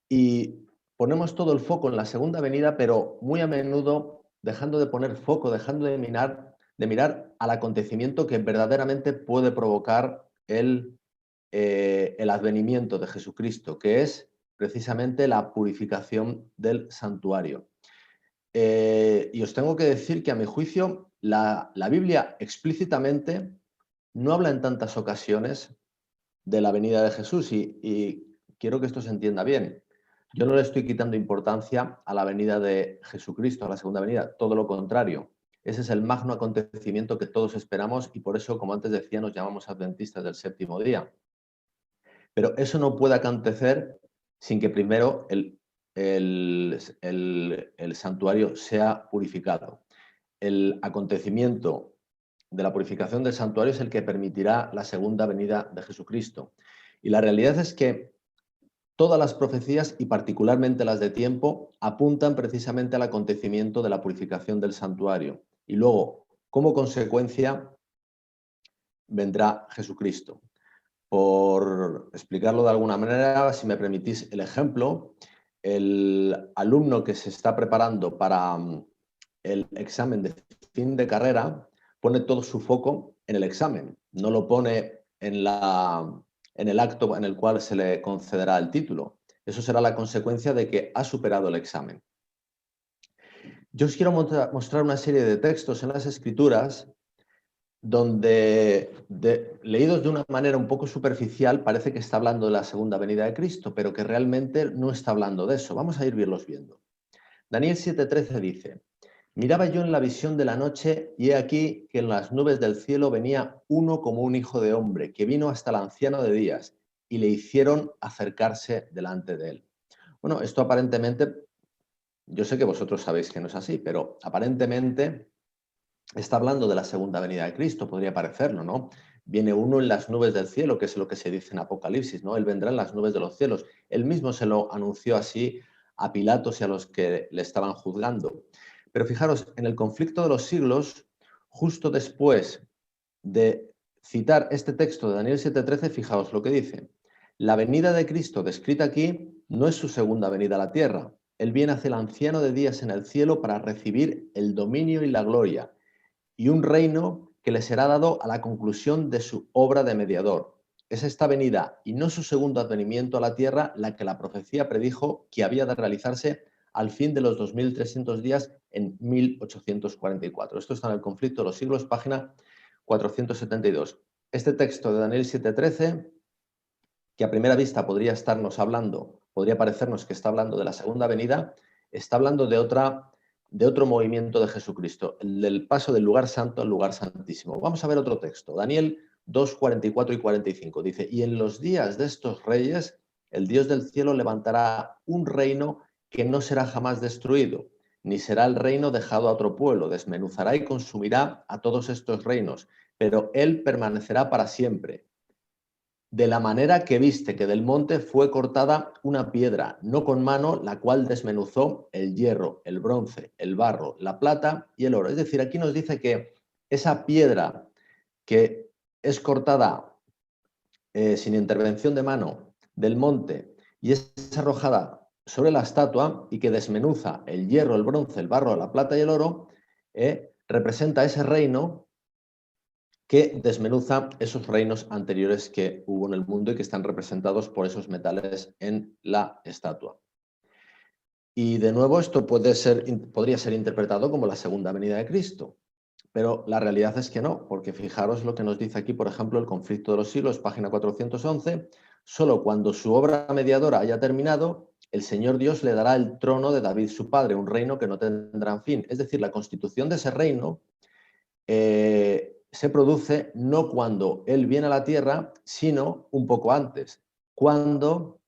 y ponemos todo el foco en la segunda venida, pero muy a menudo dejando de poner foco, dejando de mirar al acontecimiento que verdaderamente puede provocar el advenimiento de Jesucristo, que es precisamente la purificación del santuario. Y os tengo que decir que a mi juicio la Biblia explícitamente no habla en tantas ocasiones de la venida de Jesús y quiero que esto se entienda bien. Yo no le estoy quitando importancia a la venida de Jesucristo, a la segunda venida, todo lo contrario. Ese es el magno acontecimiento que todos esperamos y por eso, como antes decía, nos llamamos adventistas del séptimo día. Pero eso no puede acontecer sin que primero el santuario sea purificado. El acontecimiento de la purificación del santuario es el que permitirá la segunda venida de Jesucristo. Y la realidad es que todas las profecías, y particularmente las de tiempo, apuntan precisamente al acontecimiento de la purificación del santuario. Y luego, como consecuencia, vendrá Jesucristo. Por explicarlo de alguna manera, si me permitís el ejemplo, el alumno que se está preparando para el examen de fin de carrera pone todo su foco en el examen, no lo pone en el acto en el cual se le concederá el título. Eso será la consecuencia de que ha superado el examen. Yo os quiero mostrar una serie de textos en las Escrituras donde, leídos de una manera un poco superficial, parece que está hablando de la segunda venida de Cristo, pero que realmente no está hablando de eso. Vamos a irlos viendo. Daniel 7:13 dice: miraba yo en la visión de la noche, y he aquí que en las nubes del cielo venía uno como un hijo de hombre, que vino hasta el anciano de días, y le hicieron acercarse delante de él. Bueno, esto aparentemente, yo sé que vosotros sabéis que no es así, pero aparentemente está hablando de la segunda venida de Cristo, podría parecerlo, ¿no? Viene uno en las nubes del cielo, que es lo que se dice en Apocalipsis, ¿no? Él vendrá en las nubes de los cielos. Él mismo se lo anunció así a Pilatos y a los que le estaban juzgando. Pero fijaros, en el conflicto de los siglos, justo después de citar este texto de Daniel 7:13, fijaos lo que dice. La venida de Cristo descrita aquí no es su segunda venida a la tierra. Él viene hacia el anciano de días en el cielo para recibir el dominio y la gloria y un reino que le será dado a la conclusión de su obra de mediador. Es esta venida y no su segundo advenimiento a la tierra la que la profecía predijo que había de realizarse al fin de los 2300 días en 1844. Esto está en el conflicto de los siglos, página 472. Este texto de Daniel 7:13, que a primera vista podría estarnos hablando, podría parecernos que está hablando de la segunda venida, está hablando de otro movimiento de Jesucristo, el del paso del lugar santo al lugar santísimo. Vamos a ver otro texto, Daniel 2:44 y 45. Dice: y en los días de estos reyes, el Dios del cielo levantará un reino que no será jamás destruido, ni será el reino dejado a otro pueblo. Desmenuzará y consumirá a todos estos reinos, pero él permanecerá para siempre. De la manera que viste que del monte fue cortada una piedra, no con mano, la cual desmenuzó el hierro, el bronce, el barro, la plata y el oro. Es decir, aquí nos dice que esa piedra que es cortada sin intervención de mano del monte y es arrojada sobre la estatua y que desmenuza el hierro, el bronce, el barro, la plata y el oro, representa ese reino que desmenuza esos reinos anteriores que hubo en el mundo y que están representados por esos metales en la estatua. Y de nuevo esto podría ser interpretado como la segunda venida de Cristo, pero la realidad es que no, porque fijaros lo que nos dice aquí, por ejemplo, el conflicto de los siglos, página 411, solo cuando su obra mediadora haya terminado, el Señor Dios le dará el trono de David su padre, un reino que no tendrá fin. Es decir, la constitución de ese reino se produce no cuando Él viene a la tierra, sino un poco antes, cuando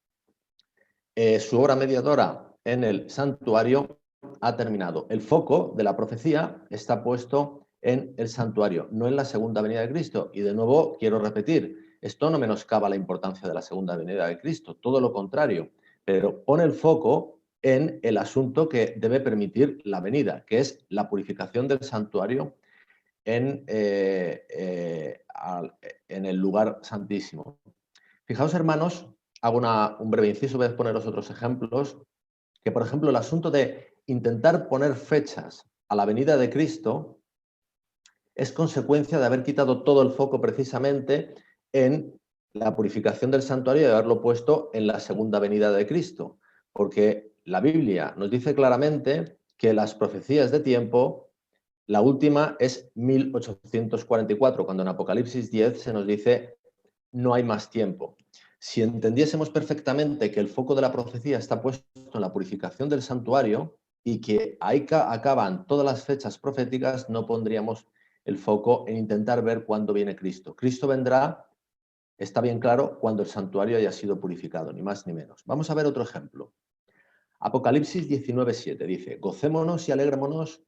su obra mediadora en el santuario ha terminado. El foco de la profecía está puesto en el santuario, no en la segunda venida de Cristo. Y de nuevo quiero repetir, esto no menoscaba la importancia de la segunda venida de Cristo, todo lo contrario, pero pone el foco en el asunto que debe permitir la venida, que es la purificación del santuario en, en el lugar santísimo. Fijaos, hermanos, hago un breve inciso, voy a poneros otros ejemplos, que por ejemplo el asunto de intentar poner fechas a la venida de Cristo es consecuencia de haber quitado todo el foco precisamente en la purificación del santuario y de haberlo puesto en la segunda venida de Cristo. Porque la Biblia nos dice claramente que las profecías de tiempo, la última es 1844, cuando en Apocalipsis 10 se nos dice no hay más tiempo. Si entendiésemos perfectamente que el foco de la profecía está puesto en la purificación del santuario y que ahí acaban todas las fechas proféticas, no pondríamos el foco en intentar ver cuándo viene Cristo. Cristo vendrá, está bien claro, cuando el santuario haya sido purificado, ni más ni menos. Vamos a ver otro ejemplo. Apocalipsis 19:7 dice, gocémonos y alegrémonos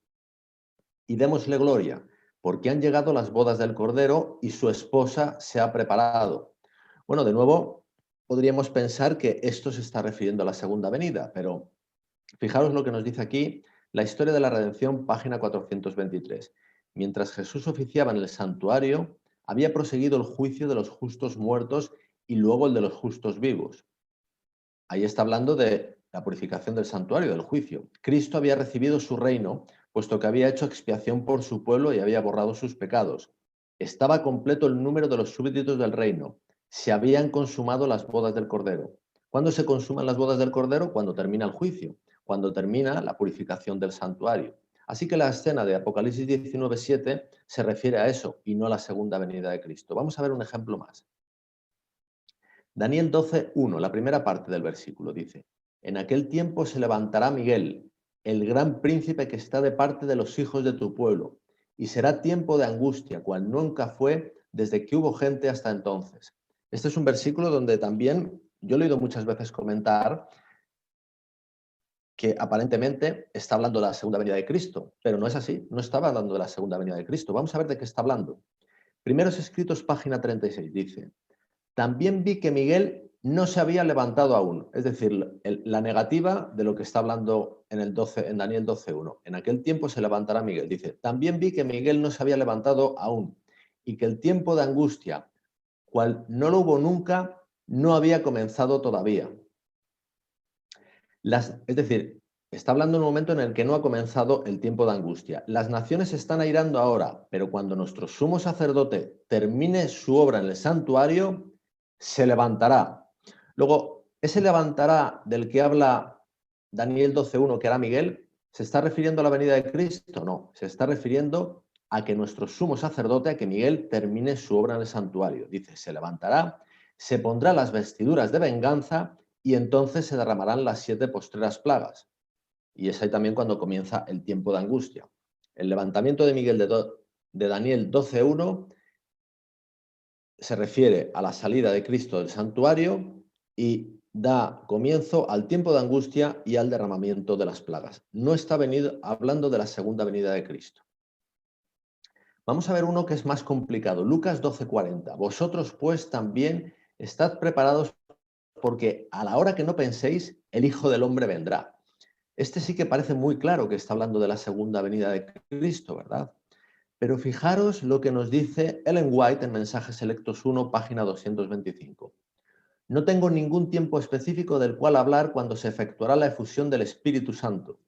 y démosle gloria, porque han llegado las bodas del Cordero y su esposa se ha preparado. Bueno, de nuevo, podríamos pensar que esto se está refiriendo a la segunda venida, pero fijaros lo que nos dice aquí la historia de la redención, página 423. Mientras Jesús oficiaba en el santuario, había proseguido el juicio de los justos muertos y luego el de los justos vivos. Ahí está hablando de la purificación del santuario, del juicio. Cristo había recibido su reino, puesto que había hecho expiación por su pueblo y había borrado sus pecados. Estaba completo el número de los súbditos del reino. Se habían consumado las bodas del Cordero. ¿Cuándo se consuman las bodas del Cordero? Cuando termina el juicio, cuando termina la purificación del santuario. Así que la escena de Apocalipsis 19:7 se refiere a eso y no a la segunda venida de Cristo. Vamos a ver un ejemplo más. Daniel 12:1, la primera parte del versículo, dice, en aquel tiempo se levantará Miguel, el gran príncipe que está de parte de los hijos de tu pueblo, y será tiempo de angustia, cual nunca fue desde que hubo gente hasta entonces. Este es un versículo donde también yo he oído muchas veces comentar que aparentemente está hablando de la segunda venida de Cristo, pero no es así, no estaba hablando de la segunda venida de Cristo. Vamos a ver de qué está hablando. Primeros Escritos, página 36, dice, también vi que Miguel no se había levantado aún, es decir, la negativa de lo que está hablando en Daniel 12:1. En aquel tiempo se levantará Miguel. Dice, también vi que Miguel no se había levantado aún y que el tiempo de angustia, cual no lo hubo nunca, no había comenzado todavía. Es decir, está hablando en un momento en el que no ha comenzado el tiempo de angustia. Las naciones están airando ahora, pero cuando nuestro sumo sacerdote termine su obra en el santuario, se levantará. Luego, ese levantará del que habla Daniel 12:1, que era Miguel, ¿se está refiriendo a la venida de Cristo? No, se está refiriendo a que nuestro sumo sacerdote, a que Miguel termine su obra en el santuario. Dice, se levantará, se pondrá las vestiduras de venganza y entonces se derramarán las 7 postreras plagas. Y es ahí también cuando comienza el tiempo de angustia. El levantamiento de Miguel de Daniel 12:1 se refiere a la salida de Cristo del santuario y da comienzo al tiempo de angustia y al derramamiento de las plagas. No está hablando de la segunda venida de Cristo. Vamos a ver uno que es más complicado. Lucas 12:40. Vosotros pues también estad preparados porque a la hora que no penséis, el Hijo del Hombre vendrá. Este sí que parece muy claro que está hablando de la segunda venida de Cristo, ¿verdad? Pero fijaros lo que nos dice Ellen White en Mensajes Selectos 1, página 225. No tengo ningún tiempo específico del cual hablar cuando se efectuará la efusión del Espíritu Santo,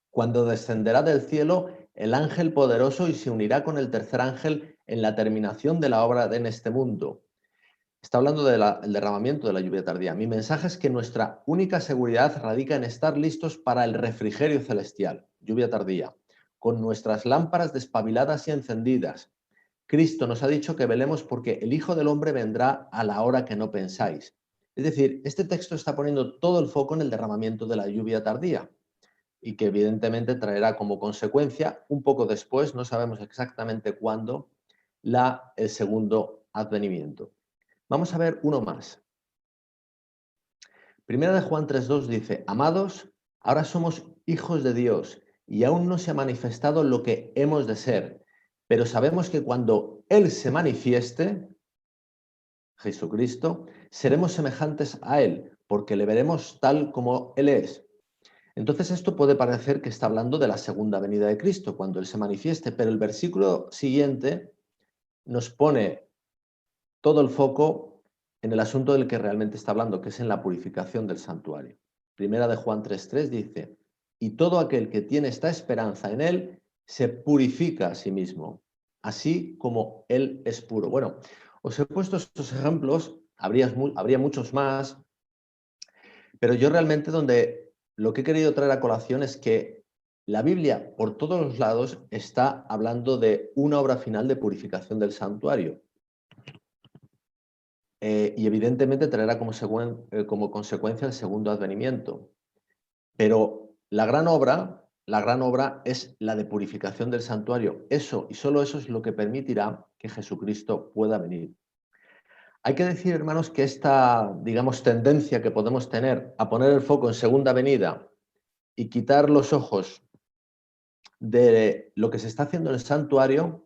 cuando descenderá del cielo el ángel poderoso y se unirá con el tercer ángel en la terminación de la obra en este mundo. Está hablando del derramamiento de la lluvia tardía. Mi mensaje es que nuestra única seguridad radica en estar listos para el refrigerio celestial, lluvia tardía, con nuestras lámparas despabiladas y encendidas. Cristo nos ha dicho que velemos porque el Hijo del Hombre vendrá a la hora que no pensáis. Es decir, este texto está poniendo todo el foco en el derramamiento de la lluvia tardía y que evidentemente traerá como consecuencia, un poco después, no sabemos exactamente cuándo, el segundo advenimiento. Vamos a ver uno más. Primera de Juan 3:2 dice, amados, ahora somos hijos de Dios y aún no se ha manifestado lo que hemos de ser, pero sabemos que cuando Él se manifieste, Jesucristo, seremos semejantes a Él, porque le veremos tal como Él es. Entonces esto puede parecer que está hablando de la segunda venida de Cristo, cuando Él se manifieste, pero el versículo siguiente nos pone todo el foco en el asunto del que realmente está hablando, que es en la purificación del santuario. Primera de Juan 3:3 dice, y todo aquel que tiene esta esperanza en él se purifica a sí mismo, así como él es puro. Bueno, os he puesto estos ejemplos, habría muchos más, pero yo realmente lo que he querido traer a colación es que la Biblia, por todos los lados, está hablando de una obra final de purificación del santuario. Y evidentemente traerá como consecuencia el segundo advenimiento. Pero la gran obra es la de purificación del santuario. Eso y solo eso es lo que permitirá que Jesucristo pueda venir. Hay que decir, hermanos, que esta, digamos, tendencia que podemos tener a poner el foco en segunda venida y quitar los ojos de lo que se está haciendo en el santuario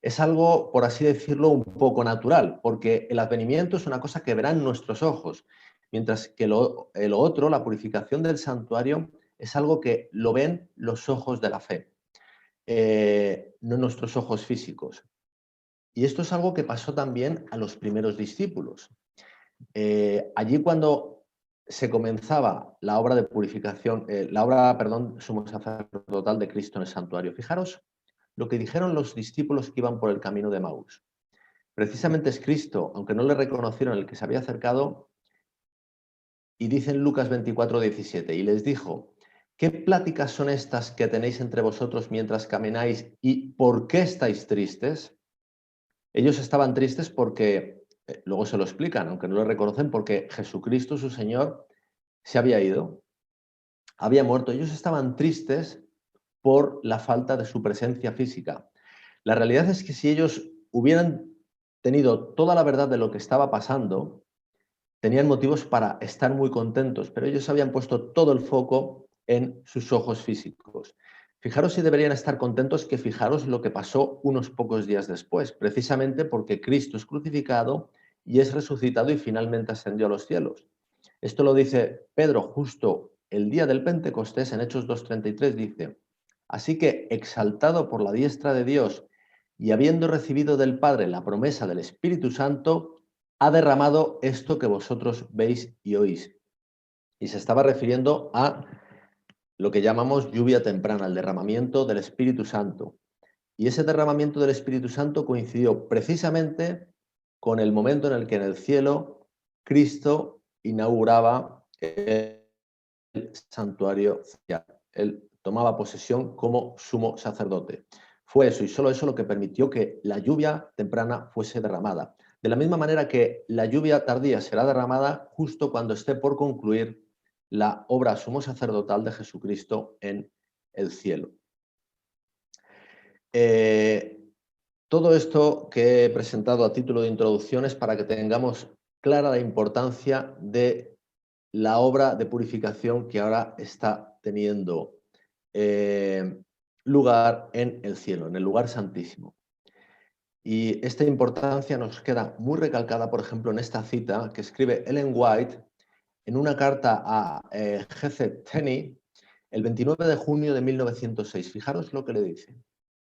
es algo, por así decirlo, un poco natural, porque el advenimiento es una cosa que verán nuestros ojos, mientras que lo otro, la purificación del santuario, es algo que lo ven los ojos de la fe, no nuestros ojos físicos. Y esto es algo que pasó también a los primeros discípulos. Allí cuando se comenzaba la obra de purificación, perdón, sumo sacerdotal de Cristo en el santuario, fijaros lo que dijeron los discípulos que iban por el camino de Emaús. Precisamente es Cristo, aunque no le reconocieron, el que se había acercado, y dice en Lucas 24:17, y les dijo, ¿qué pláticas son estas que tenéis entre vosotros mientras camináis y por qué estáis tristes? Ellos estaban tristes porque, luego se lo explican, aunque no lo reconocen, porque Jesucristo, su Señor, se había ido, había muerto. Ellos estaban tristes por la falta de su presencia física. La realidad es que si ellos hubieran tenido toda la verdad de lo que estaba pasando, tenían motivos para estar muy contentos, pero ellos habían puesto todo el foco en sus ojos físicos. Fijaros si deberían estar contentos, que fijaros lo que pasó unos pocos días después, precisamente porque Cristo es crucificado y es resucitado y finalmente ascendió a los cielos. Esto lo dice Pedro justo el día del Pentecostés, en Hechos 2:33 dice, así que exaltado por la diestra de Dios y habiendo recibido del Padre la promesa del Espíritu Santo, ha derramado esto que vosotros veis y oís. Y se estaba refiriendo a lo que llamamos lluvia temprana, el derramamiento del Espíritu Santo. Y ese derramamiento del Espíritu Santo coincidió precisamente con el momento en el que en el cielo Cristo inauguraba el santuario. Él tomaba posesión como sumo sacerdote. Fue eso y solo eso lo que permitió que la lluvia temprana fuese derramada. De la misma manera que la lluvia tardía será derramada justo cuando esté por concluir la obra sumo sacerdotal de Jesucristo en el cielo. Todo esto que he presentado a título de introducción es para que tengamos clara la importancia de la obra de purificación que ahora está teniendo lugar en el cielo, en el lugar santísimo. Y esta importancia nos queda muy recalcada, por ejemplo, en esta cita que escribe Ellen White en una carta a G.C. Tenney el 29 de junio de 1906. Fijaros lo que le dice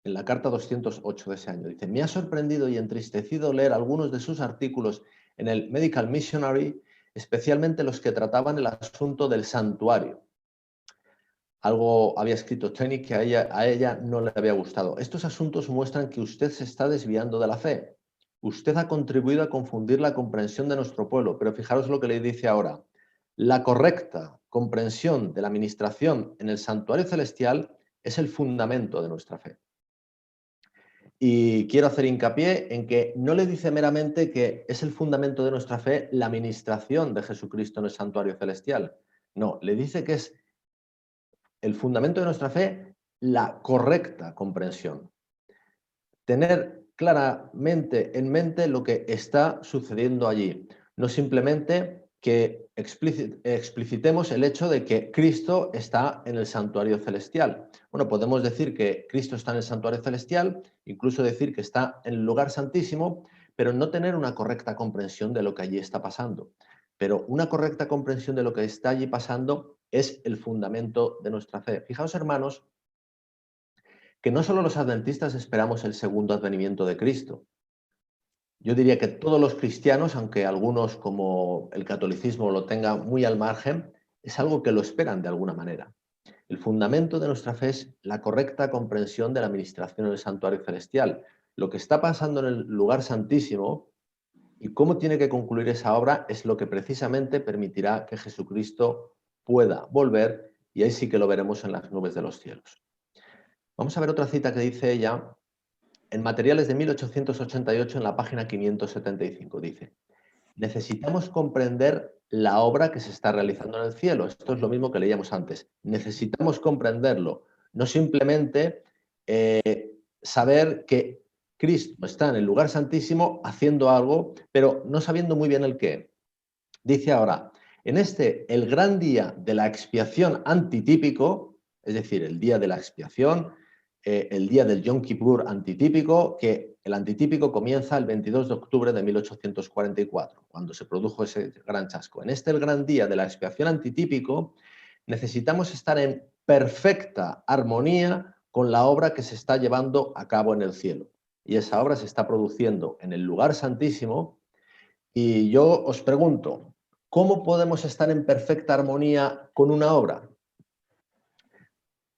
en la carta 208 de ese año. Dice, me ha sorprendido y entristecido leer algunos de sus artículos en el Medical Missionary, especialmente los que trataban el asunto del santuario. Algo había escrito Tenney que a ella no le había gustado. Estos asuntos muestran que usted se está desviando de la fe. Usted ha contribuido a confundir la comprensión de nuestro pueblo, pero fijaros lo que le dice ahora. La correcta comprensión de la administración en el santuario celestial es el fundamento de nuestra fe. Y quiero hacer hincapié en que no le dice meramente que es el fundamento de nuestra fe la administración de Jesucristo en el santuario celestial. No, le dice que es el fundamento de nuestra fe la correcta comprensión. Tener claramente en mente lo que está sucediendo allí. No simplemente que explicitemos el hecho de que Cristo está en el santuario celestial. Bueno, podemos decir que Cristo está en el santuario celestial, incluso decir que está en el lugar santísimo, pero no tener una correcta comprensión de lo que allí está pasando. Pero una correcta comprensión de lo que está allí pasando es el fundamento de nuestra fe. Fijaos, hermanos, que no solo los adventistas esperamos el segundo advenimiento de Cristo. Yo diría que todos los cristianos, aunque algunos como el catolicismo lo tengan muy al margen, es algo que lo esperan de alguna manera. El fundamento de nuestra fe es la correcta comprensión de la administración del santuario celestial. Lo que está pasando en el lugar santísimo y cómo tiene que concluir esa obra es lo que precisamente permitirá que Jesucristo pueda volver, y ahí sí que lo veremos en las nubes de los cielos. Vamos a ver otra cita que dice ella en Materiales de 1888 en la página 575. Dice: necesitamos comprender la obra que se está realizando en el cielo. Esto es lo mismo que leíamos antes. Necesitamos comprenderlo, no simplemente saber que Cristo está en el lugar santísimo haciendo algo, pero no sabiendo muy bien el qué. Dice ahora, en este, el gran día de la expiación antitípico, es decir, el día de la expiación, el día del Yom Kippur antitípico, que el antitípico comienza el 22 de octubre de 1844, cuando se produjo ese gran chasco. En este, el gran día de la expiación antitípico, necesitamos estar en perfecta armonía con la obra que se está llevando a cabo en el cielo. Y esa obra se está produciendo en el lugar santísimo. Y yo os pregunto, ¿cómo podemos estar en perfecta armonía con una obra?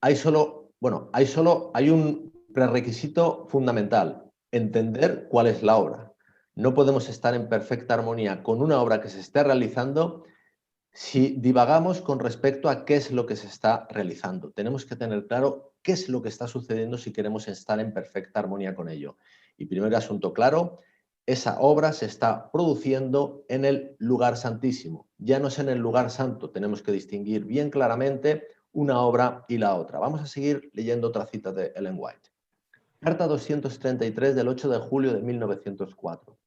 Hay un prerequisito fundamental: entender cuál es la obra. No podemos estar en perfecta armonía con una obra que se esté realizando si divagamos con respecto a qué es lo que se está realizando. Tenemos que tener claro qué es lo que está sucediendo si queremos estar en perfecta armonía con ello. Y primer asunto claro, esa obra se está produciendo en el lugar santísimo. Ya no es en el lugar santo. Tenemos que distinguir bien claramente una obra y la otra. Vamos a seguir leyendo otra cita de Ellen White. Carta 233 del 8 de julio de 1904.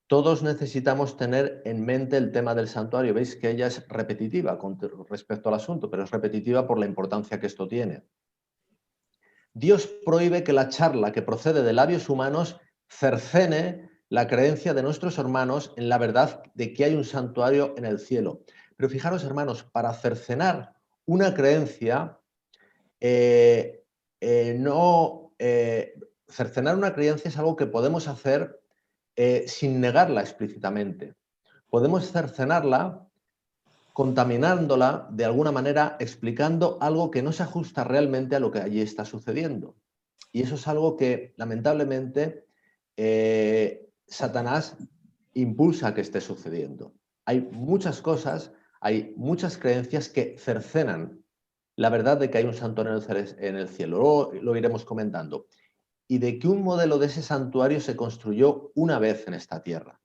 Todos necesitamos tener en mente el tema del santuario. Veis que ella es repetitiva con respecto al asunto, pero es repetitiva por la importancia que esto tiene. Dios prohíbe que la charla que procede de labios humanos cercene la creencia de nuestros hermanos en la verdad de que hay un santuario en el cielo. Pero fijaros, hermanos, para cercenar una creencia, cercenar una creencia es algo que podemos hacer sin negarla explícitamente. Podemos cercenarla contaminándola de alguna manera, explicando algo que no se ajusta realmente a lo que allí está sucediendo. Y eso es algo que, lamentablemente, Satanás impulsa a que esté sucediendo. Hay muchas cosas, hay muchas creencias que cercenan la verdad de que hay un santuario en el cielo. Luego lo iremos comentando. Y de que un modelo de ese santuario se construyó una vez en esta tierra.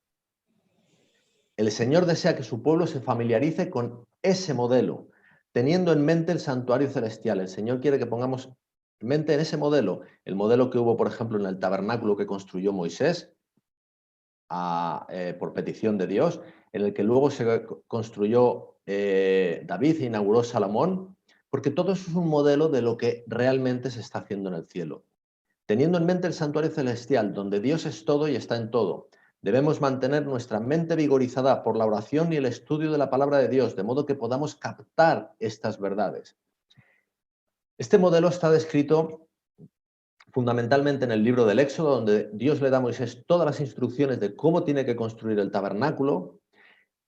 El Señor desea que su pueblo se familiarice con ese modelo, teniendo en mente el santuario celestial. El Señor quiere que pongamos en mente en ese modelo, el modelo que hubo, por ejemplo, en el tabernáculo que construyó Moisés por petición de Dios, en el que luego se construyó David e inauguró Salomón, porque todo eso es un modelo de lo que realmente se está haciendo en el cielo. Teniendo en mente el santuario celestial, donde Dios es todo y está en todo, debemos mantener nuestra mente vigorizada por la oración y el estudio de la palabra de Dios, de modo que podamos captar estas verdades. Este modelo está descrito fundamentalmente en el libro del Éxodo, donde Dios le da a Moisés todas las instrucciones de cómo tiene que construir el tabernáculo.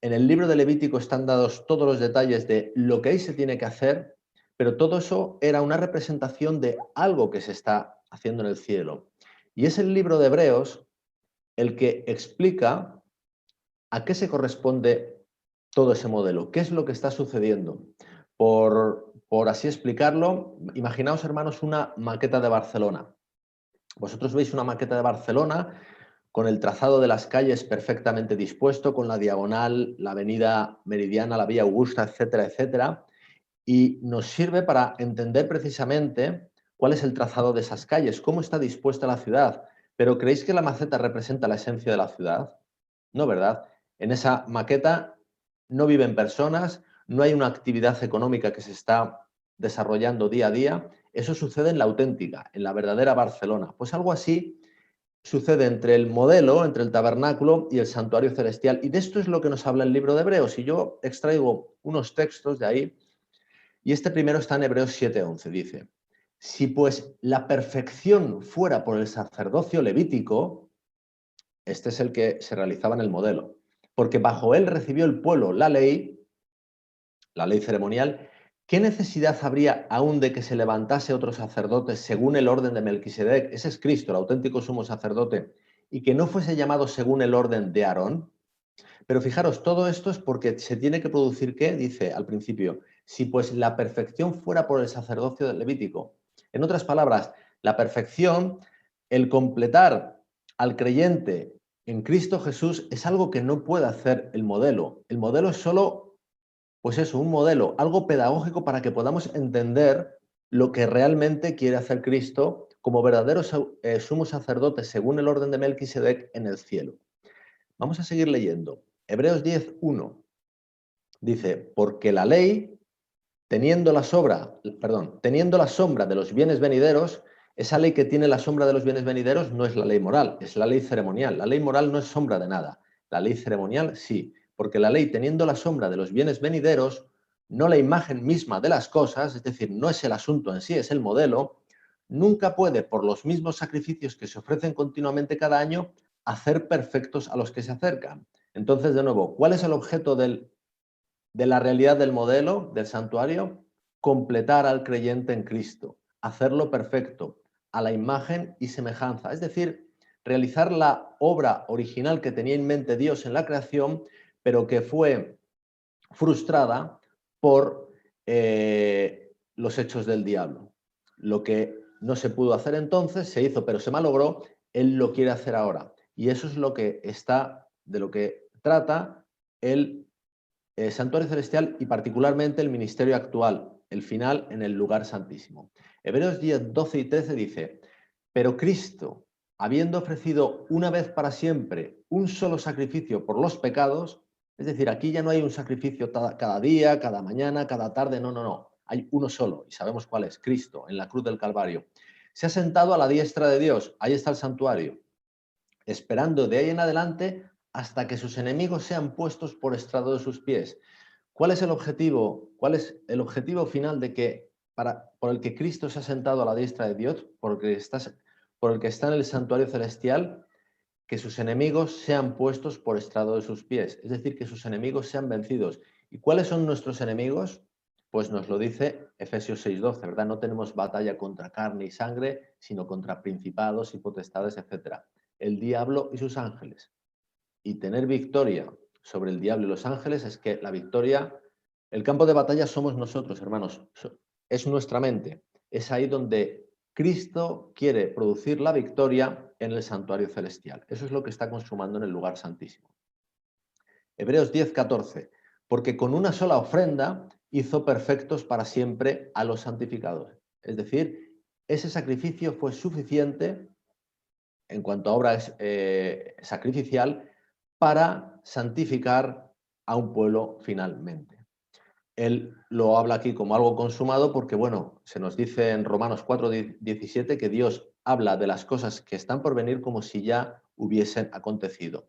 En el libro de Levítico están dados todos los detalles de lo que ahí se tiene que hacer, pero todo eso era una representación de algo que se está haciendo en el cielo. Y es el libro de Hebreos el que explica a qué se corresponde todo ese modelo, qué es lo que está sucediendo. Por así explicarlo, imaginaos, hermanos, una maqueta de Barcelona. Vosotros veis una maqueta de Barcelona con el trazado de las calles perfectamente dispuesto, con la diagonal, la avenida Meridiana, la vía Augusta, etcétera, etcétera, y nos sirve para entender precisamente cuál es el trazado de esas calles, cómo está dispuesta la ciudad. ¿Pero creéis que la maceta representa la esencia de la ciudad? No, ¿verdad? En esa maqueta no viven personas, no hay una actividad económica que se está desarrollando día a día. Eso sucede en la auténtica, en la verdadera Barcelona. Pues algo así sucede entre el modelo, entre el tabernáculo y el santuario celestial. Y de esto es lo que nos habla el libro de Hebreos. Y yo extraigo unos textos de ahí. Y este primero está en Hebreos 7:11. Dice: si pues la perfección fuera por el sacerdocio levítico, este es el que se realizaba en el modelo, porque bajo él recibió el pueblo la ley ceremonial. ¿Qué necesidad habría aún de que se levantase otro sacerdote según el orden de Melquisedec? Ese es Cristo, el auténtico sumo sacerdote, y que no fuese llamado según el orden de Aarón. Pero fijaros, todo esto es porque se tiene que producir, ¿qué? Dice al principio, si pues la perfección fuera por el sacerdocio del Levítico. En otras palabras, la perfección, el completar al creyente en Cristo Jesús es algo que no puede hacer el modelo. El modelo es solo, pues eso, un modelo, algo pedagógico para que podamos entender lo que realmente quiere hacer Cristo como verdadero sumo sacerdote según el orden de Melquisedec en el cielo. Vamos a seguir leyendo. Hebreos 10:1 dice, porque la ley, teniendo la sombra de los bienes venideros, esa ley que tiene la sombra de los bienes venideros no es la ley moral, es la ley ceremonial. La ley moral no es sombra de nada, la ley ceremonial sí, porque la ley teniendo la sombra de los bienes venideros, no la imagen misma de las cosas, es decir, no es el asunto en sí, es el modelo, nunca puede, por los mismos sacrificios que se ofrecen continuamente cada año, hacer perfectos a los que se acercan. Entonces, de nuevo, ¿cuál es el objeto de la realidad del modelo, del santuario? Completar al creyente en Cristo, hacerlo perfecto, a la imagen y semejanza. Es decir, realizar la obra original que tenía en mente Dios en la creación, pero que fue frustrada por los hechos del diablo. Lo que no se pudo hacer entonces, se hizo, pero se malogró, Él lo quiere hacer ahora. Y eso es lo que está, de lo que trata el santuario celestial y particularmente el ministerio actual, el final en el lugar santísimo. Hebreos 10, 12 y 13 dice, pero Cristo, habiendo ofrecido una vez para siempre un solo sacrificio por los pecados, es decir, aquí ya no hay un sacrificio cada día, cada mañana, cada tarde, no, no, no, hay uno solo y sabemos cuál es, Cristo, en la cruz del Calvario. Se ha sentado a la diestra de Dios, ahí está el santuario, esperando de ahí en adelante hasta que sus enemigos sean puestos por estrado de sus pies. ¿Cuál es el objetivo? ¿Cuál es el objetivo final de que, por el que Cristo se ha sentado a la diestra de Dios, por el que está en el santuario celestial? Que sus enemigos sean puestos por estrado de sus pies, es decir, que sus enemigos sean vencidos. ¿Y cuáles son nuestros enemigos? Pues nos lo dice Efesios 6:12, ¿verdad? No tenemos batalla contra carne y sangre, sino contra principados y potestades, etc. El diablo y sus ángeles. Y tener victoria sobre el diablo y los ángeles es que la victoria, el campo de batalla somos nosotros, hermanos, es nuestra mente. Es ahí donde Cristo quiere producir la victoria en el santuario celestial. Eso es lo que está consumando en el lugar santísimo. Hebreos 10:14, porque con una sola ofrenda hizo perfectos para siempre a los santificados. Es decir, ese sacrificio fue suficiente en cuanto a obra sacrificial para santificar a un pueblo finalmente. Él lo habla aquí como algo consumado porque, bueno, se nos dice en Romanos 4:17 que Dios habla de las cosas que están por venir como si ya hubiesen acontecido.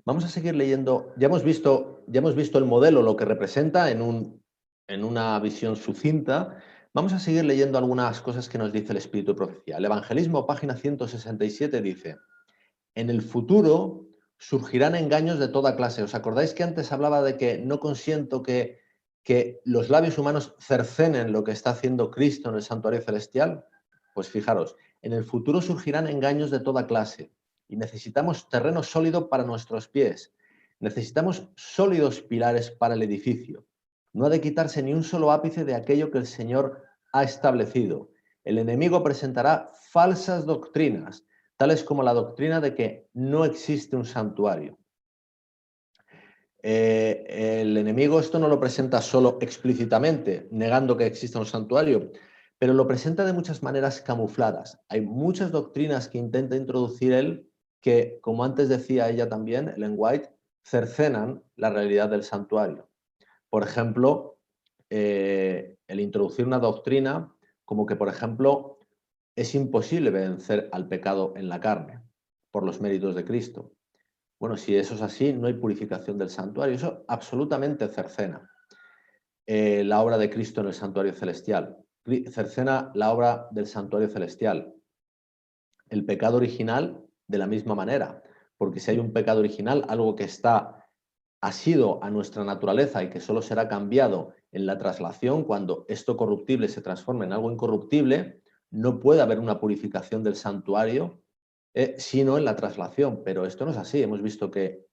Vamos a seguir leyendo. Ya hemos visto el modelo, lo que representa en una visión sucinta. Vamos a seguir leyendo algunas cosas que nos dice el Espíritu de Profecía. El Evangelismo, página 167, dice, en el futuro surgirán engaños de toda clase. ¿Os acordáis que antes hablaba de que no consiento que los labios humanos cercenen lo que está haciendo Cristo en el santuario celestial? Pues fijaros, en el futuro surgirán engaños de toda clase y necesitamos terreno sólido para nuestros pies. Necesitamos sólidos pilares para el edificio. No ha de quitarse ni un solo ápice de aquello que el Señor ha establecido. El enemigo presentará falsas doctrinas, tales como la doctrina de que no existe un santuario. El enemigo esto no lo presenta solo explícitamente, negando que exista un santuario, pero lo presenta de muchas maneras camufladas. Hay muchas doctrinas que intenta introducir él que, como antes decía ella también, Ellen White, cercenan la realidad del santuario. Por ejemplo, el introducir una doctrina como que, por ejemplo, es imposible vencer al pecado en la carne por los méritos de Cristo. Bueno, si eso es así, no hay purificación del santuario. Eso absolutamente cercena la obra de Cristo en el santuario celestial. Cercena la obra del santuario celestial. El pecado original de la misma manera, porque si hay un pecado original, algo que está asido a nuestra naturaleza y que solo será cambiado en la traslación, cuando esto corruptible se transforme en algo incorruptible, no puede haber una purificación del santuario, sino en la traslación. Pero esto no es así. Hemos visto que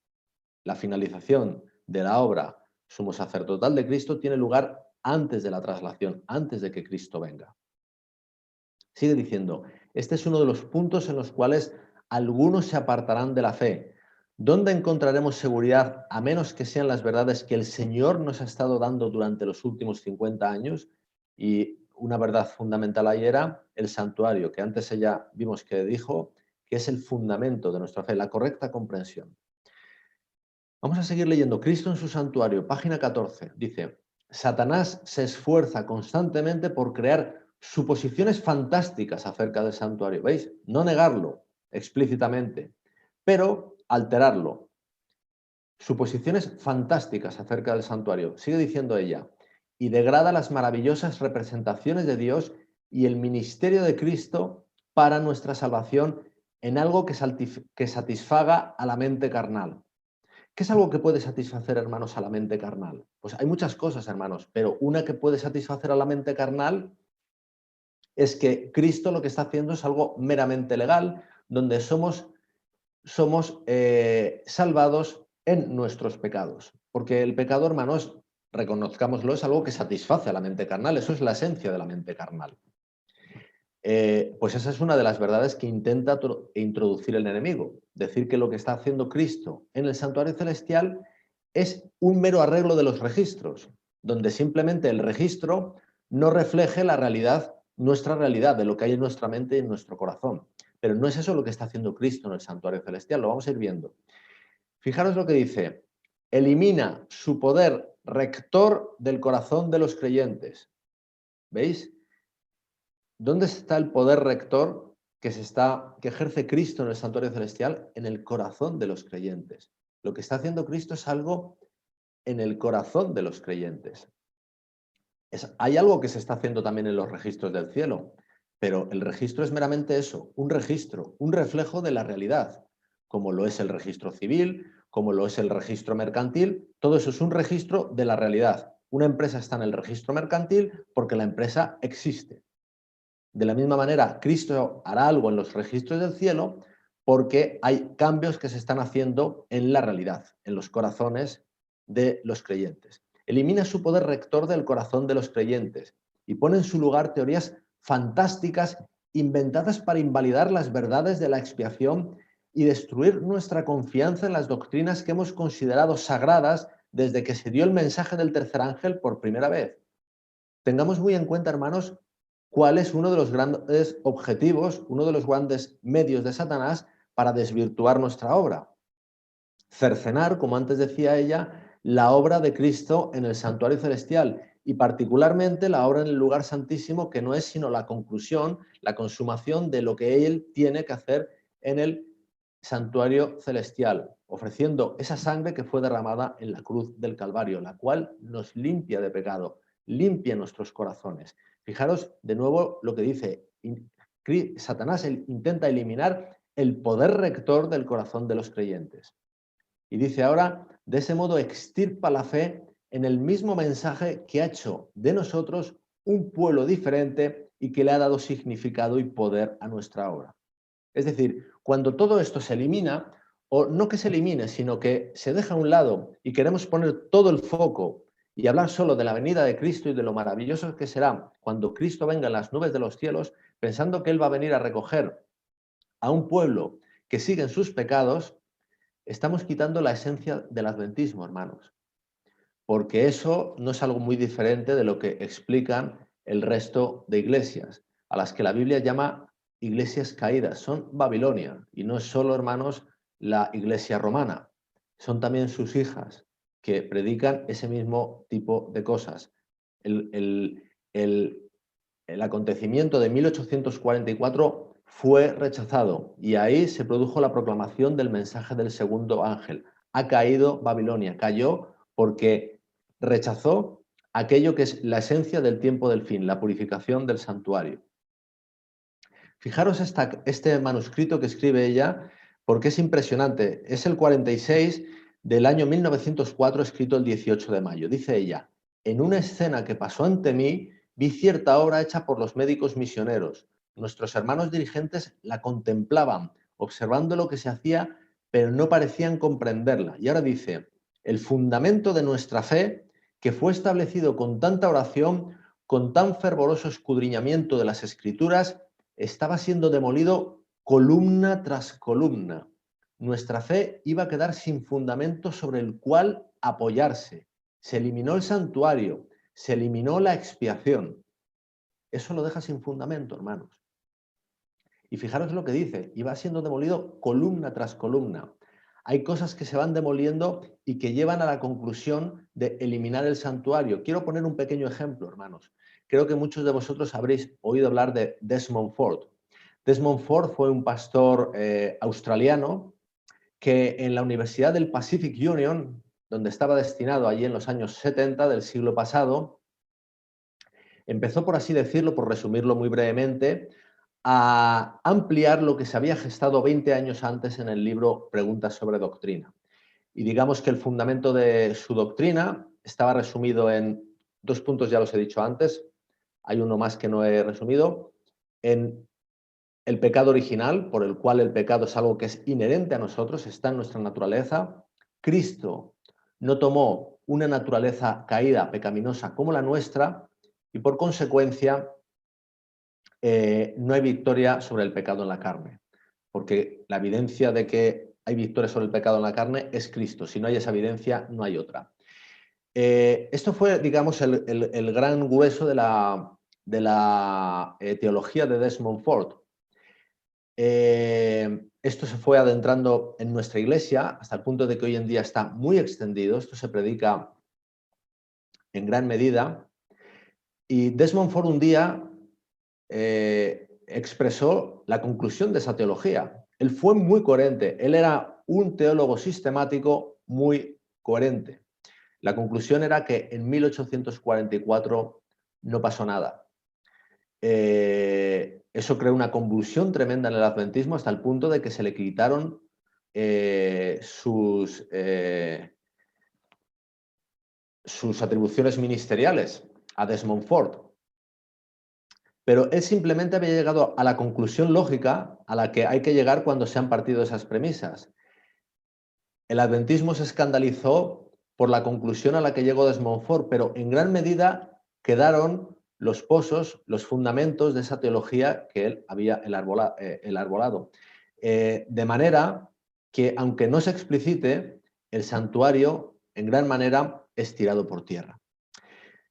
la finalización de la obra sumo sacerdotal de Cristo tiene lugar antes de la traslación, antes de que Cristo venga. Sigue diciendo, este es uno de los puntos en los cuales algunos se apartarán de la fe. ¿Dónde encontraremos seguridad a menos que sean las verdades que el Señor nos ha estado dando durante los últimos 50 años? Y una verdad fundamental ahí era el santuario, que antes ella vimos que dijo que es el fundamento de nuestra fe, la correcta comprensión. Vamos a seguir leyendo. Cristo en su santuario, página 14, dice, Satanás se esfuerza constantemente por crear suposiciones fantásticas acerca del santuario. ¿Veis? No negarlo explícitamente, pero alterarlo. Suposiciones fantásticas acerca del santuario. Sigue diciendo ella, y degrada las maravillosas representaciones de Dios y el ministerio de Cristo para nuestra salvación en algo que satisfaga a la mente carnal. ¿Qué es algo que puede satisfacer, hermanos, a la mente carnal? Pues hay muchas cosas, hermanos, pero una que puede satisfacer a la mente carnal es que Cristo lo que está haciendo es algo meramente legal, donde somos salvados en nuestros pecados. Porque el pecado, hermanos, reconozcámoslo, es algo que satisface a la mente carnal, eso es la esencia de la mente carnal. Pues esa es una de las verdades que intenta introducir el enemigo. Decir que lo que está haciendo Cristo en el santuario celestial es un mero arreglo de los registros, donde simplemente el registro no refleje la realidad, nuestra realidad, de lo que hay en nuestra mente y en nuestro corazón. Pero no es eso lo que está haciendo Cristo en el santuario celestial, lo vamos a ir viendo. Fijaros lo que dice, elimina su poder rector del corazón de los creyentes. ¿Veis? ¿Dónde está el poder rector que ejerce Cristo en el santuario celestial? En el corazón de los creyentes. Lo que está haciendo Cristo es algo en el corazón de los creyentes. Hay algo que se está haciendo también en los registros del cielo, pero el registro es meramente eso, un registro, un reflejo de la realidad, como lo es el registro civil, como lo es el registro mercantil, todo eso es un registro de la realidad. Una empresa está en el registro mercantil porque la empresa existe. De la misma manera, Cristo hará algo en los registros del cielo porque hay cambios que se están haciendo en la realidad, en los corazones de los creyentes. Elimina su poder rector del corazón de los creyentes y pone en su lugar teorías fantásticas inventadas para invalidar las verdades de la expiación y destruir nuestra confianza en las doctrinas que hemos considerado sagradas desde que se dio el mensaje del tercer ángel por primera vez. Tengamos muy en cuenta, hermanos, cuál es uno de los grandes objetivos, uno de los grandes medios de Satanás para desvirtuar nuestra obra. Cercenar, como antes decía ella, la obra de Cristo en el santuario celestial y particularmente la obra en el lugar santísimo, que no es sino la conclusión, la consumación de lo que Él tiene que hacer en el santuario celestial, ofreciendo esa sangre que fue derramada en la cruz del Calvario, la cual nos limpia de pecado, limpia nuestros corazones. Fijaros de nuevo lo que dice, Satanás intenta eliminar el poder rector del corazón de los creyentes. Y dice ahora, de ese modo extirpa la fe en el mismo mensaje que ha hecho de nosotros un pueblo diferente y que le ha dado significado y poder a nuestra obra. Es decir, cuando todo esto se elimina, o no que se elimine, sino que se deja a un lado y queremos poner todo el foco y hablar solo de la venida de Cristo y de lo maravilloso que será cuando Cristo venga en las nubes de los cielos, pensando que Él va a venir a recoger a un pueblo que sigue en sus pecados, estamos quitando la esencia del adventismo, hermanos. Porque eso no es algo muy diferente de lo que explican el resto de iglesias, a las que la Biblia llama iglesias caídas. Son Babilonia, y no es solo, hermanos, la iglesia romana, son también sus hijas, que predican ese mismo tipo de cosas. El acontecimiento de 1844 fue rechazado, y ahí se produjo la proclamación del mensaje del segundo ángel. Ha caído Babilonia, cayó porque rechazó aquello que es la esencia del tiempo del fin, la purificación del santuario. Fijaros este manuscrito que escribe ella porque es impresionante. Es el 46 del año 1904, escrito el 18 de mayo. Dice ella: en una escena que pasó ante mí, vi cierta obra hecha por los médicos misioneros. Nuestros hermanos dirigentes la contemplaban, observando lo que se hacía, pero no parecían comprenderla. Y ahora dice: el fundamento de nuestra fe, que fue establecido con tanta oración, con tan fervoroso escudriñamiento de las Escrituras, estaba siendo demolido columna tras columna. Nuestra fe iba a quedar sin fundamento sobre el cual apoyarse. Se eliminó el santuario, se eliminó la expiación. Eso lo deja sin fundamento, hermanos. Y fijaros lo que dice: iba siendo demolido columna tras columna. Hay cosas que se van demoliendo y que llevan a la conclusión de eliminar el santuario. Quiero poner un pequeño ejemplo, hermanos. Creo que muchos de vosotros habréis oído hablar de Desmond Ford. Desmond Ford fue un pastor australiano que en la Universidad del Pacific Union, donde estaba destinado allí en los años 70 del siglo pasado, empezó, por así decirlo, por resumirlo muy brevemente, a ampliar lo que se había gestado 20 años antes en el libro Preguntas sobre Doctrina. Y digamos que el fundamento de su doctrina estaba resumido en dos puntos, ya los he dicho antes, hay uno más que no he resumido, en el pecado original, por el cual el pecado es algo que es inherente a nosotros, está en nuestra naturaleza. Cristo no tomó una naturaleza caída, pecaminosa como la nuestra, y por consecuencia no hay victoria sobre el pecado en la carne, porque la evidencia de que hay victoria sobre el pecado en la carne es Cristo. Si no hay esa evidencia, no hay otra. Esto fue, digamos, el gran grueso de la teología de Desmond Ford. Esto se fue adentrando en nuestra iglesia hasta el punto de que hoy en día está muy extendido. Esto se predica en gran medida. Y Desmond Ford un día expresó la conclusión de esa teología. Él fue muy coherente. Él era un teólogo sistemático muy coherente. La conclusión era que en 1844 no pasó nada. Eso creó una convulsión tremenda en el adventismo hasta el punto de que se le quitaron sus atribuciones ministeriales a Desmond Ford. Pero él simplemente había llegado a la conclusión lógica a la que hay que llegar cuando se han partido esas premisas. El adventismo se escandalizó por la conclusión a la que llegó Desmond Ford, pero en gran medida quedaron los pozos, los fundamentos de esa teología que él había elarbolado. De manera que, aunque no se explicite, el santuario en gran manera es tirado por tierra.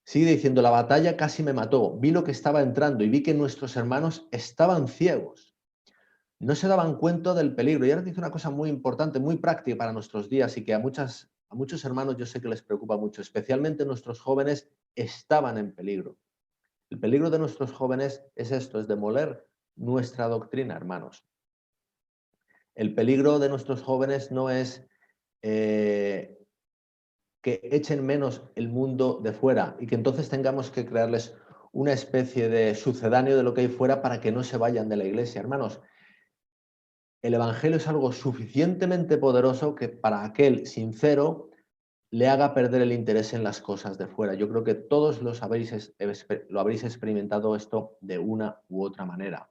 Sigue diciendo: la batalla casi me mató, vi lo que estaba entrando y vi que nuestros hermanos estaban ciegos. No se daban cuenta del peligro. Y ahora dice una cosa muy importante, muy práctica para nuestros días y que a muchos hermanos yo sé que les preocupa mucho, especialmente nuestros jóvenes estaban en peligro. El peligro de nuestros jóvenes es esto, es demoler nuestra doctrina, hermanos. El peligro de nuestros jóvenes no es que echen menos el mundo de fuera y que entonces tengamos que crearles una especie de sucedáneo de lo que hay fuera para que no se vayan de la iglesia. Hermanos, el Evangelio es algo suficientemente poderoso que para aquel sincero le haga perder el interés en las cosas de fuera. Yo creo que todos lo habréis experimentado esto de una u otra manera.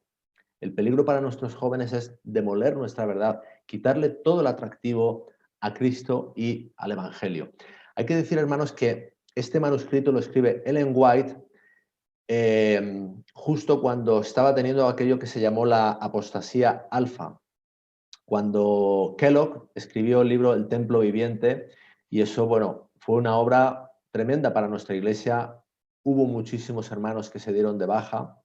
El peligro para nuestros jóvenes es demoler nuestra verdad, quitarle todo el atractivo a Cristo y al Evangelio. Hay que decir, hermanos, que este manuscrito lo escribe Ellen White justo cuando estaba teniendo aquello que se llamó la apostasía alfa, cuando Kellogg escribió el libro El Templo Viviente, y eso, bueno, fue una obra tremenda para nuestra iglesia. Hubo muchísimos hermanos que se dieron de baja.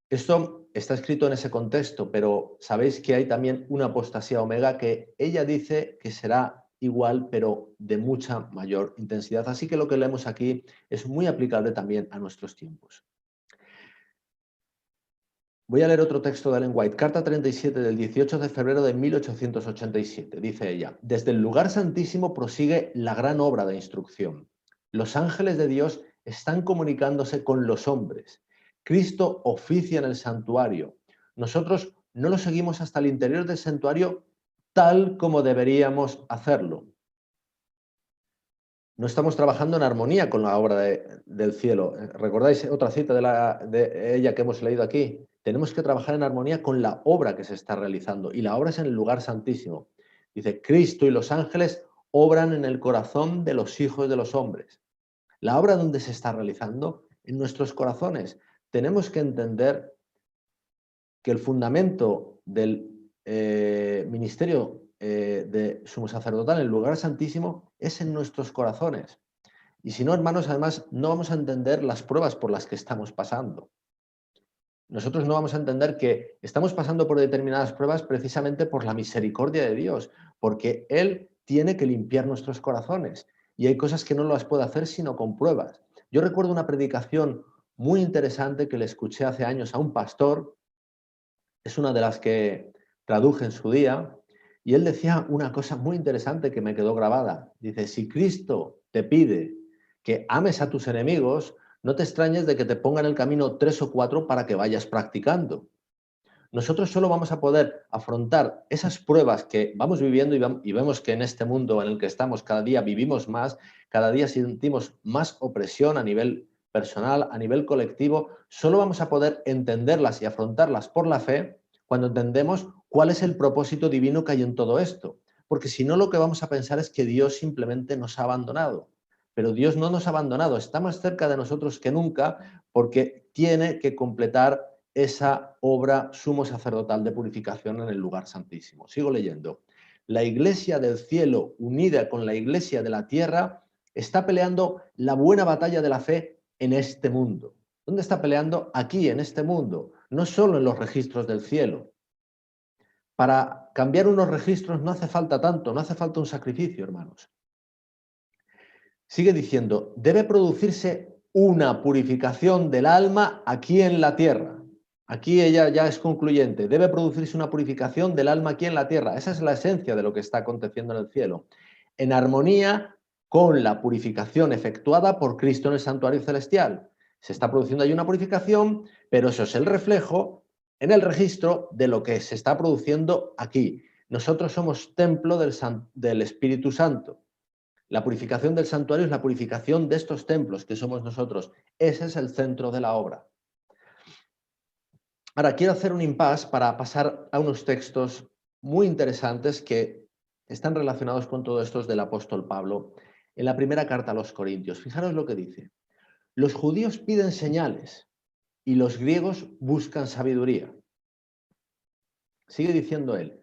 Esto está escrito en ese contexto, pero sabéis que hay también una apostasía omega que ella dice que será igual, pero de mucha mayor intensidad. Así que lo que leemos aquí es muy aplicable también a nuestros tiempos. Voy a leer otro texto de Ellen White, carta 37 del 18 de febrero de 1887. Dice ella: desde el lugar santísimo prosigue la gran obra de instrucción. Los ángeles de Dios están comunicándose con los hombres. Cristo oficia en el santuario. Nosotros no lo seguimos hasta el interior del santuario, tal como deberíamos hacerlo. No estamos trabajando en armonía con la obra del cielo. ¿Recordáis otra cita de ella que hemos leído aquí? Tenemos que trabajar en armonía con la obra que se está realizando, y la obra es en el lugar santísimo. Dice, Cristo y los ángeles obran en el corazón de los hijos de los hombres. La obra, ¿dónde se está realizando? En nuestros corazones. Tenemos que entender que el fundamento del ministerio de sumo sacerdotal en el lugar santísimo es en nuestros corazones. Y si no, hermanos, además no vamos a entender las pruebas por las que estamos pasando. Nosotros no vamos a entender que estamos pasando por determinadas pruebas precisamente por la misericordia de Dios, porque Él tiene que limpiar nuestros corazones. Y hay cosas que no las puede hacer sino con pruebas. Yo recuerdo una predicación muy interesante que le escuché hace años a un pastor, es una de las que traduje en su día, y él decía una cosa muy interesante que me quedó grabada. Dice, si Cristo te pide que ames a tus enemigos, no te extrañes de que te ponga en el camino 3 o 4 para que vayas practicando. Nosotros solo vamos a poder afrontar esas pruebas que vamos viviendo y vemos que en este mundo en el que estamos cada día vivimos más, cada día sentimos más opresión a nivel personal, a nivel colectivo. Solo vamos a poder entenderlas y afrontarlas por la fe cuando entendemos cuál es el propósito divino que hay en todo esto. Porque si no, lo que vamos a pensar es que Dios simplemente nos ha abandonado. Pero Dios no nos ha abandonado, está más cerca de nosotros que nunca, porque tiene que completar esa obra sumo sacerdotal de purificación en el lugar santísimo. Sigo leyendo. La iglesia del cielo, unida con la iglesia de la tierra, está peleando la buena batalla de la fe en este mundo. ¿Dónde está peleando? Aquí, en este mundo, no solo en los registros del cielo. Para cambiar unos registros no hace falta tanto, no hace falta un sacrificio, hermanos. Sigue diciendo, debe producirse una purificación del alma aquí en la tierra. Aquí ella ya es concluyente. Debe producirse una purificación del alma aquí en la tierra. Esa es la esencia de lo que está aconteciendo en el cielo. En armonía con la purificación efectuada por Cristo en el santuario celestial. Se está produciendo ahí una purificación, pero eso es el reflejo en el registro de lo que se está produciendo aquí. Nosotros somos templo del Espíritu Santo. La purificación del santuario es la purificación de estos templos que somos nosotros. Ese es el centro de la obra. Ahora, quiero hacer un impasse para pasar a unos textos muy interesantes que están relacionados con todo esto del apóstol Pablo en la primera carta a los Corintios. Fijaros lo que dice. Los judíos piden señales y los griegos buscan sabiduría. Sigue diciendo él.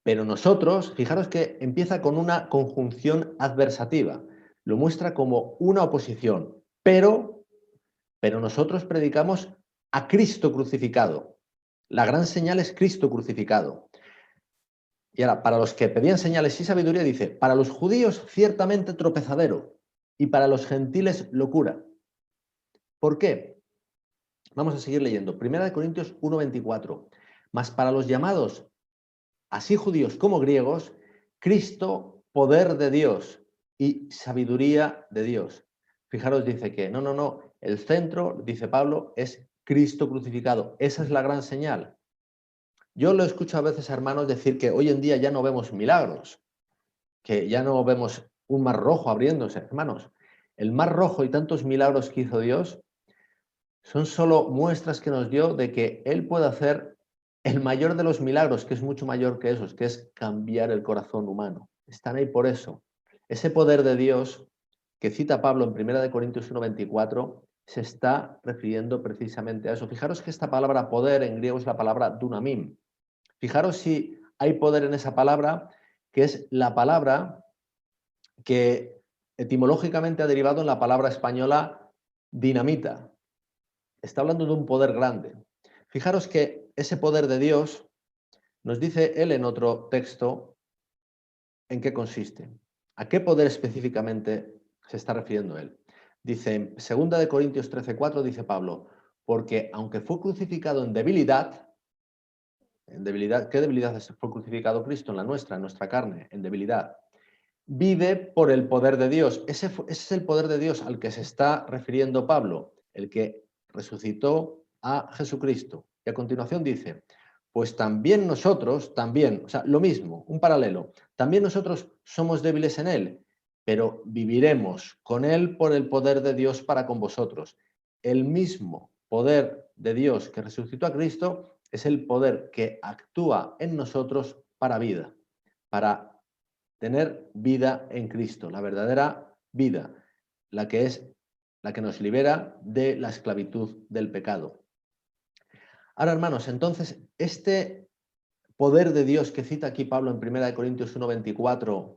Pero nosotros, fijaros que empieza con una conjunción adversativa. Lo muestra como una oposición. Pero nosotros predicamos a Cristo crucificado. La gran señal es Cristo crucificado. Y ahora, para los que pedían señales y sabiduría, dice, para los judíos ciertamente tropezadero y para los gentiles locura. ¿Por qué? Vamos a seguir leyendo. Primera de Corintios 1:24. Mas para los llamados, así judíos como griegos, Cristo, poder de Dios y sabiduría de Dios. Fijaros, dice que no, el centro, dice Pablo, es Cristo crucificado. Esa es la gran señal. Yo lo escucho a veces a hermanos decir que hoy en día ya no vemos milagros, que ya no vemos un mar rojo abriéndose. Hermanos, el mar rojo y tantos milagros que hizo Dios son solo muestras que nos dio de que Él puede hacer el mayor de los milagros, que es mucho mayor que esos, que es cambiar el corazón humano. Están ahí por eso. Ese poder de Dios que cita Pablo en 1 Corintios 1:24 se está refiriendo precisamente a eso. Fijaros que esta palabra poder en griego es la palabra dunamim. Fijaros si hay poder en esa palabra, que es la palabra que etimológicamente ha derivado en la palabra española dinamita. Está hablando de un poder grande. Fijaros que ese poder de Dios, nos dice él en otro texto, en qué consiste. ¿A qué poder específicamente se está refiriendo él? Dice, en 2 Corintios 13:4, dice Pablo, porque aunque fue crucificado en debilidad, ¿qué debilidad fue crucificado Cristo? En la nuestra, en nuestra carne, en debilidad. Vive por el poder de Dios. Ese es el poder de Dios al que se está refiriendo Pablo, el que resucitó a Jesucristo. Y a continuación dice, pues también nosotros, o sea, lo mismo, un paralelo, también nosotros somos débiles en Él, pero viviremos con Él por el poder de Dios para con vosotros. El mismo poder de Dios que resucitó a Cristo es el poder que actúa en nosotros para vida, para tener vida en Cristo, la verdadera vida, la que es la que nos libera de la esclavitud del pecado. Ahora, hermanos, entonces, este poder de Dios que cita aquí Pablo en 1 Corintios 1:24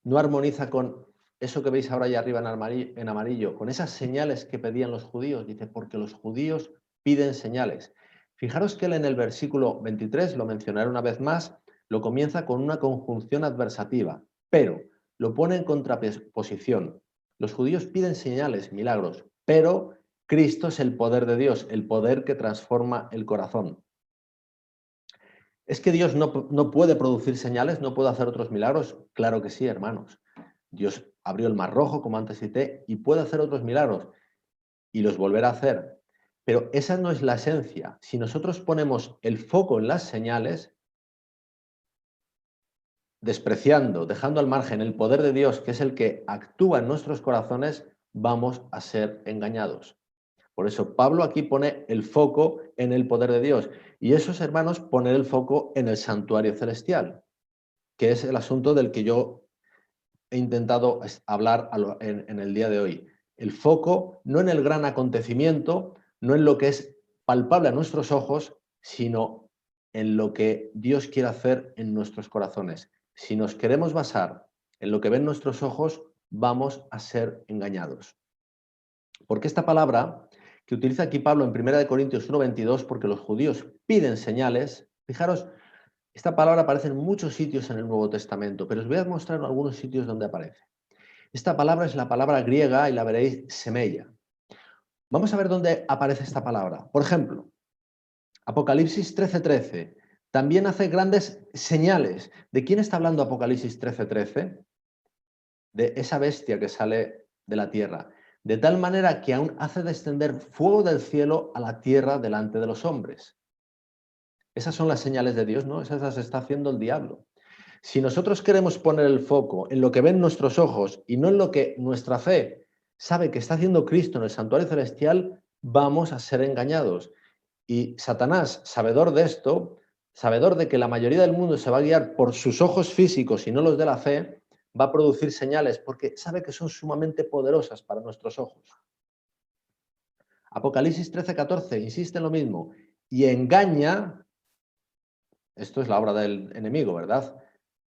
no armoniza con eso que veis ahora allá arriba en amarillo, con esas señales que pedían los judíos. Dice, porque los judíos piden señales. Fijaros que él en el versículo 23, lo mencionaré una vez más, lo comienza con una conjunción adversativa, pero lo pone en contraposición. Los judíos piden señales, milagros, pero Cristo es el poder de Dios, el poder que transforma el corazón. ¿Es que Dios no puede producir señales, no puede hacer otros milagros? Claro que sí, hermanos. Dios abrió el Mar Rojo, como antes cité, y puede hacer otros milagros y los volverá a hacer. Pero esa no es la esencia. Si nosotros ponemos el foco en las señales, despreciando, dejando al margen el poder de Dios, que es el que actúa en nuestros corazones, vamos a ser engañados. Por eso Pablo aquí pone el foco en el poder de Dios. Y eso es, hermanos, poner el foco en el santuario celestial, que es el asunto del que yo he intentado hablar en el día de hoy. El foco no en el gran acontecimiento, no en lo que es palpable a nuestros ojos, sino en lo que Dios quiere hacer en nuestros corazones. Si nos queremos basar en lo que ven nuestros ojos, vamos a ser engañados. Porque esta palabra que utiliza aquí Pablo en 1 Corintios 1:22, porque los judíos piden señales, fijaros, esta palabra aparece en muchos sitios en el Nuevo Testamento, pero os voy a mostrar algunos sitios donde aparece. Esta palabra es la palabra griega y la veréis semella. Vamos a ver dónde aparece esta palabra. Por ejemplo, Apocalipsis 13:13. También hace grandes señales. ¿De quién está hablando Apocalipsis 13:13? De esa bestia que sale de la tierra. De tal manera que aún hace descender fuego del cielo a la tierra delante de los hombres. Esas son las señales de Dios, ¿no? Esas las está haciendo el diablo. Si nosotros queremos poner el foco en lo que ven nuestros ojos y no en lo que nuestra fe sabe que está haciendo Cristo en el santuario celestial, vamos a ser engañados. Y Satanás, sabedor de esto, sabedor de que la mayoría del mundo se va a guiar por sus ojos físicos y no los de la fe, va a producir señales porque sabe que son sumamente poderosas para nuestros ojos. Apocalipsis 13:14 insiste en lo mismo y engaña, esto es la obra del enemigo, ¿verdad?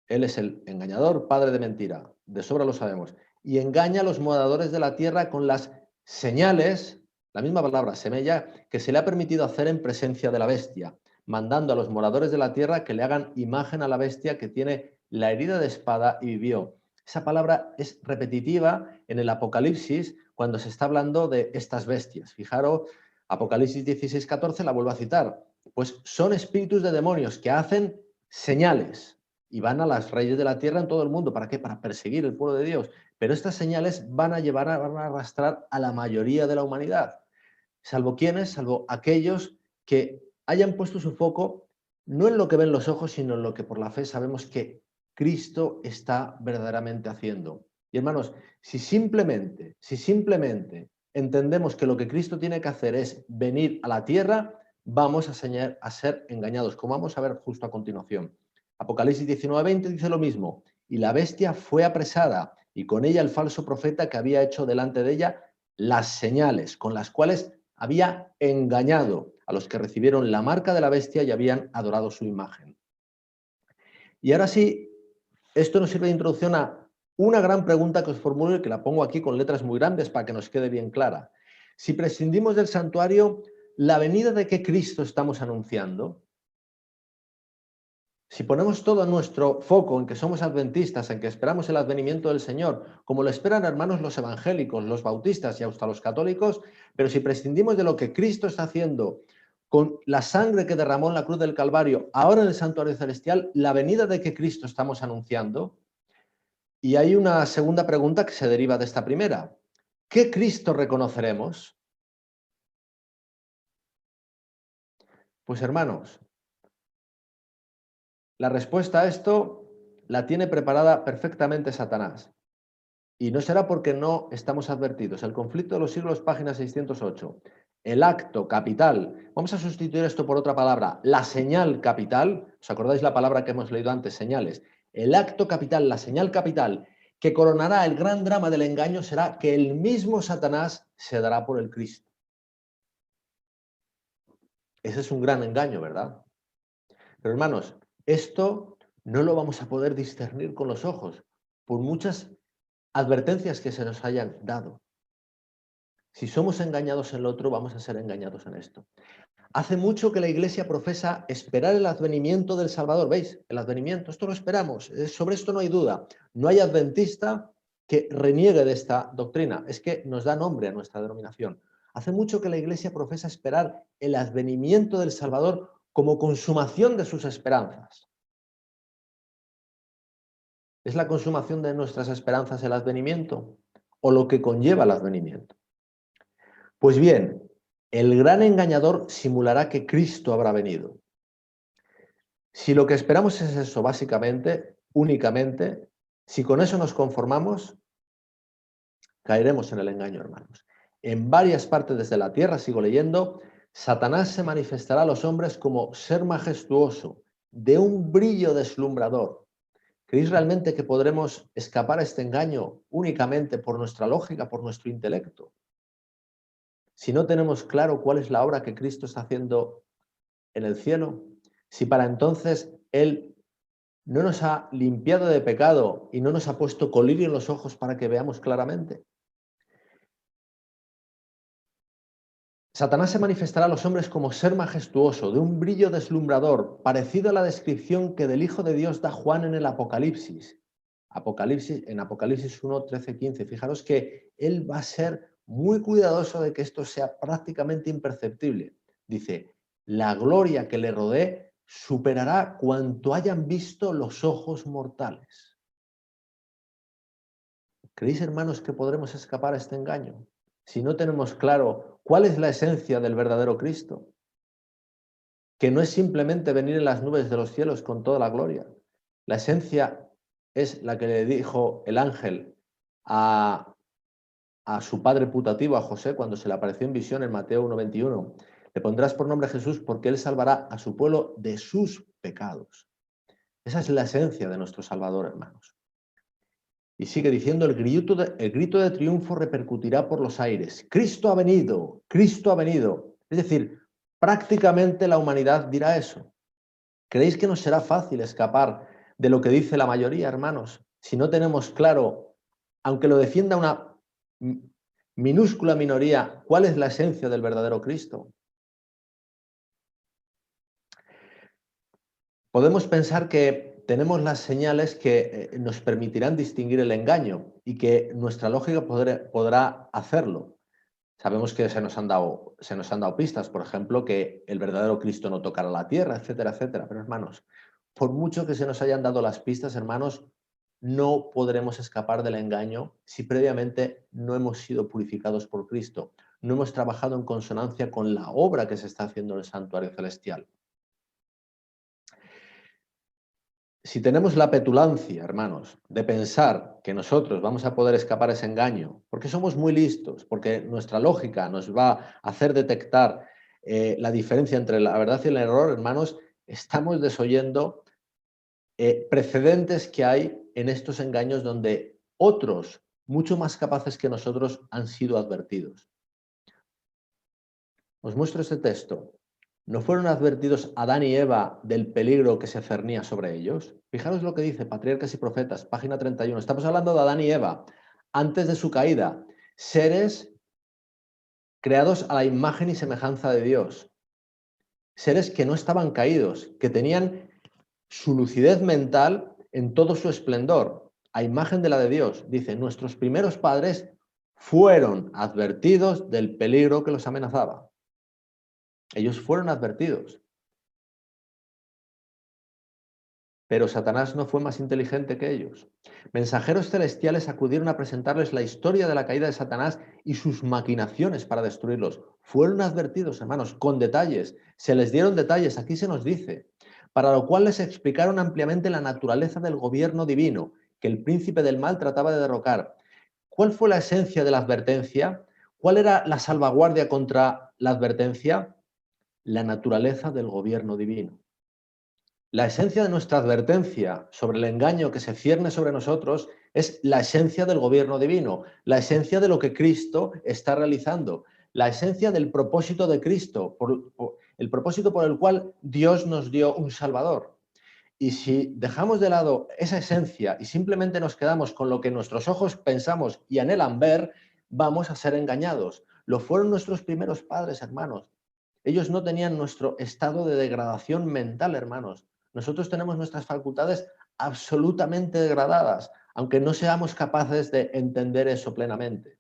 Él es el engañador, padre de mentira, de sobra lo sabemos, y engaña a los moradores de la tierra con las señales, la misma palabra, semella, que se le ha permitido hacer en presencia de la bestia, mandando a los moradores de la tierra que le hagan imagen a la bestia que tiene la herida de espada y vivió. Esa palabra es repetitiva en el Apocalipsis cuando se está hablando de estas bestias. Fijaros, Apocalipsis 16:14 la vuelvo a citar. Pues son espíritus de demonios que hacen señales y van a las reyes de la tierra en todo el mundo. ¿Para qué? Para perseguir el pueblo de Dios. Pero estas señales van a arrastrar a la mayoría de la humanidad. Salvo quienes, salvo aquellos que hayan puesto su foco no en lo que ven los ojos, sino en lo que por la fe sabemos que Cristo está verdaderamente haciendo. Y hermanos, si simplemente entendemos que lo que Cristo tiene que hacer es venir a la tierra, vamos a ser engañados, como vamos a ver justo a continuación. Apocalipsis 19:20 dice lo mismo, y la bestia fue apresada, y con ella el falso profeta que había hecho delante de ella las señales con las cuales había engañado a los que recibieron la marca de la bestia y habían adorado su imagen. Y ahora sí, esto nos sirve de introducción a una gran pregunta que os formulo y que la pongo aquí con letras muy grandes para que nos quede bien clara. Si prescindimos del santuario, ¿la venida de qué Cristo estamos anunciando? Si ponemos todo nuestro foco en que somos adventistas, en que esperamos el advenimiento del Señor, como lo esperan hermanos los evangélicos, los bautistas y hasta los católicos, pero si prescindimos de lo que Cristo está haciendo con la sangre que derramó en la cruz del Calvario, ahora en el santuario celestial, la venida de que Cristo estamos anunciando. Y hay una segunda pregunta que se deriva de esta primera. ¿Qué Cristo reconoceremos? Pues hermanos, la respuesta a esto la tiene preparada perfectamente Satanás. Y no será porque no estamos advertidos. El conflicto de los siglos, página 608. El acto capital. Vamos a sustituir esto por otra palabra. La señal capital. ¿Os acordáis la palabra que hemos leído antes? Señales. El acto capital, la señal capital, que coronará el gran drama del engaño será que el mismo Satanás se dará por el Cristo. Ese es un gran engaño, ¿verdad? Pero hermanos, esto no lo vamos a poder discernir con los ojos, por muchas advertencias que se nos hayan dado. Si somos engañados en lo otro, vamos a ser engañados en esto. Hace mucho que la Iglesia profesa esperar el advenimiento del Salvador. ¿Veis? El advenimiento, esto lo esperamos. Sobre esto no hay duda. No hay adventista que reniegue de esta doctrina. Es que nos da nombre a nuestra denominación. Hace mucho que la Iglesia profesa esperar el advenimiento del Salvador como consumación de sus esperanzas. ¿Es la consumación de nuestras esperanzas el advenimiento o lo que conlleva el advenimiento? Pues bien, el gran engañador simulará que Cristo habrá venido. Si lo que esperamos es eso, básicamente, únicamente, si con eso nos conformamos, caeremos en el engaño, hermanos. En varias partes de la tierra, sigo leyendo, Satanás se manifestará a los hombres como ser majestuoso, de un brillo deslumbrador. ¿Creéis realmente que podremos escapar a este engaño únicamente por nuestra lógica, por nuestro intelecto? Si no tenemos claro cuál es la obra que Cristo está haciendo en el cielo, si para entonces Él no nos ha limpiado de pecado y no nos ha puesto colirio en los ojos para que veamos claramente. Satanás se manifestará a los hombres como ser majestuoso, de un brillo deslumbrador, parecido a la descripción que del Hijo de Dios da Juan en el Apocalipsis. En Apocalipsis 1, 13, 15. Fijaros que él va a ser muy cuidadoso de que esto sea prácticamente imperceptible. Dice, la gloria que le rodee superará cuanto hayan visto los ojos mortales. ¿Creéis, hermanos, que podremos escapar a este engaño si no tenemos claro cuál es la esencia del verdadero Cristo? Que no es simplemente venir en las nubes de los cielos con toda la gloria. La esencia es la que le dijo el ángel a su padre putativo, a José, cuando se le apareció en visión en Mateo 1:21. Le pondrás por nombre Jesús porque él salvará a su pueblo de sus pecados. Esa es la esencia de nuestro Salvador, hermanos. Y sigue diciendo, el grito de triunfo repercutirá por los aires. Cristo ha venido, Cristo ha venido. Es decir, prácticamente la humanidad dirá eso. ¿Creéis que nos será fácil escapar de lo que dice la mayoría, hermanos? Si no tenemos claro, aunque lo defienda una minúscula minoría, cuál es la esencia del verdadero Cristo. Podemos pensar que tenemos las señales que nos permitirán distinguir el engaño y que nuestra lógica podrá hacerlo. Sabemos que se nos han dado pistas, por ejemplo, que el verdadero Cristo no tocará la tierra, etcétera, etcétera. Pero hermanos, por mucho que se nos hayan dado las pistas, hermanos, no podremos escapar del engaño si previamente no hemos sido purificados por Cristo, no hemos trabajado en consonancia con la obra que se está haciendo en el santuario celestial. Si tenemos la petulancia, hermanos, de pensar que nosotros vamos a poder escapar a ese engaño, porque somos muy listos, porque nuestra lógica nos va a hacer detectar la diferencia entre la verdad y el error, hermanos, estamos desoyendo precedentes que hay en estos engaños donde otros, mucho más capaces que nosotros, han sido advertidos. Os muestro este texto. ¿No fueron advertidos Adán y Eva del peligro que se cernía sobre ellos? Fijaros lo que dice Patriarcas y Profetas, página 31. Estamos hablando de Adán y Eva, antes de su caída, seres creados a la imagen y semejanza de Dios, seres que no estaban caídos, que tenían su lucidez mental en todo su esplendor, a imagen de la de Dios. Dice, nuestros primeros padres fueron advertidos del peligro que los amenazaba. Ellos fueron advertidos. Pero Satanás no fue más inteligente que ellos. Mensajeros celestiales acudieron a presentarles la historia de la caída de Satanás y sus maquinaciones para destruirlos. Fueron advertidos, hermanos, con detalles. Se les dieron detalles, aquí se nos dice, para lo cual les explicaron ampliamente la naturaleza del gobierno divino que el príncipe del mal trataba de derrocar. ¿Cuál fue la esencia de la advertencia? ¿Cuál era la salvaguardia contra la advertencia? La naturaleza del gobierno divino. La esencia de nuestra advertencia sobre el engaño que se cierne sobre nosotros es la esencia del gobierno divino, la esencia de lo que Cristo está realizando, la esencia del propósito de Cristo, el propósito por el cual Dios nos dio un Salvador. Y si dejamos de lado esa esencia y simplemente nos quedamos con lo que nuestros ojos pensamos y anhelan ver, vamos a ser engañados. Lo fueron nuestros primeros padres, hermanos. Ellos no tenían nuestro estado de degradación mental, hermanos. Nosotros tenemos nuestras facultades absolutamente degradadas, aunque no seamos capaces de entender eso plenamente.